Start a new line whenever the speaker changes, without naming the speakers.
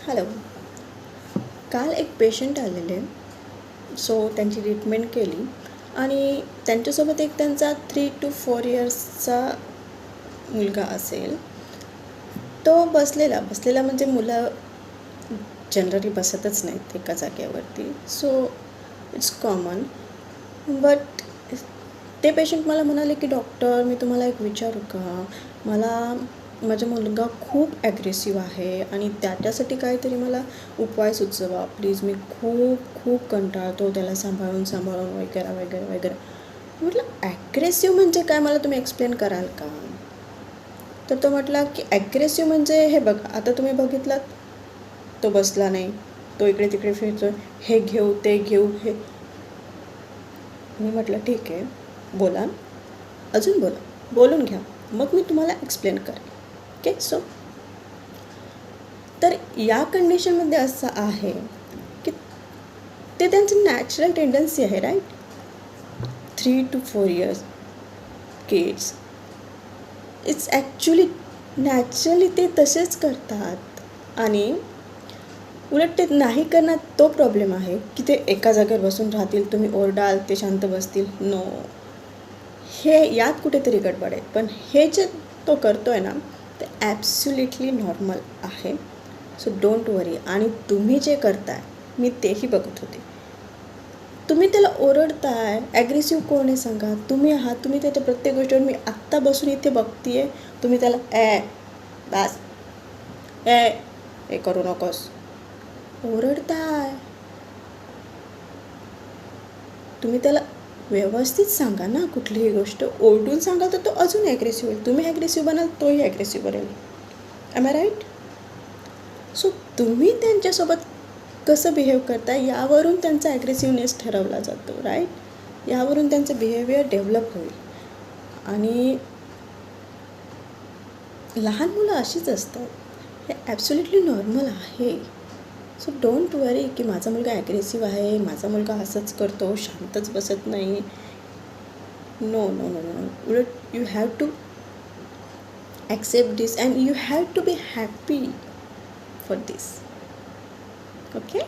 Hello. काल एक patient आलेले. सो त्यांची ट्रीटमेंट केली आणि त्यांच्यासोबत एक त्यांचा 3 to 4 इयर्सचा मुलगा असेल. तो बसलेला म्हणजे मुलं जनरली बसतच नाहीत एका जागेवरती. So it's common. बट ते पेशंट मला म्हणाले की डॉक्टर, मी तुम्हाला एक विचारू का? माझा मुलगा खूप ॲग्रेसिव्ह आहे आणि त्याच्यासाठी काहीतरी मला उपाय सुचवा प्लीज. मी खूप खूप कंटाळतो त्याला सांभाळून वगैरे वगैरे वगैरे. म्हटलं ॲग्रेसिव्ह म्हणजे काय, मला तुम्ही एक्सप्लेन कराल का? तर तो म्हटला की ॲग्रेसिव्ह म्हणजे हे बघा, आता तुम्ही बघितलात, तो बसला नाही, तो इकडे तिकडे फिरतो, हे घेऊ ते घेऊ हे. मी म्हटलं ठीक आहे, बोला, अजून बोला, बोलून घ्या, मग मी तुम्हाला एक्सप्लेन करेन. ओके. सो तर या कंडिशनमध्ये असं आहे की ते त्यांची नॅचरल टेंडन्सी आहे, right. 3 to 4 years kids, it's actually naturally ते तसेच करतात. आणि उलट ते नाही करण्यात तो प्रॉब्लेम आहे की ते एका जागेवर बसून राहतील, तुम्ही ओरडाल ते शांत बसतील. नो, हे यात कुठेतरी गडबड आहे. पण हे जे तो करतो आहे ना, ते ॲब्सोल्युटली नॉर्मल आहे. सो डोंट वरी. आणि तुम्ही जे करताय, मी तेही बघत होते, तुम्ही त्याला ओरडताय. ॲग्रेसिव्ह कोण आहे सांगा? तुम्ही आहात. तुम्ही त्याच्या प्रत्येक गोष्टीवर, मी आत्ता बसून इथे बघते आहे, तुम्ही त्याला बास, हे करू नकोस ओरडताय. तुम्ही त्याला व्यवस्थित सांगा ना कुठलीही गोष्ट. ओरडून सांगाल तर तो अजून ॲग्रेसिव्ह होईल. तुम्ही ॲग्रेसिव्ह बनाल, तोही ॲग्रेसिव्ह बनेल. Am I right? सो तुम्ही त्यांच्यासोबत कसं बिहेव करता यावरून त्यांचा ॲग्रेसिव्हनेस ठरवला जातो, राईट. यावरून त्यांचं बिहेवियर डेव्हलप होईल. आणि लहान मुलं अशीच असतात, हे ॲब्सोल्युटली नॉर्मल आहे. सो डोंट वरी की माझा मुलगा ॲग्रेसिव्ह आहे, माझा मुलगा असंच करतो, शांतच बसत नाही. No no no no. उलट you have to accept this and you have to be happy for this. Okay.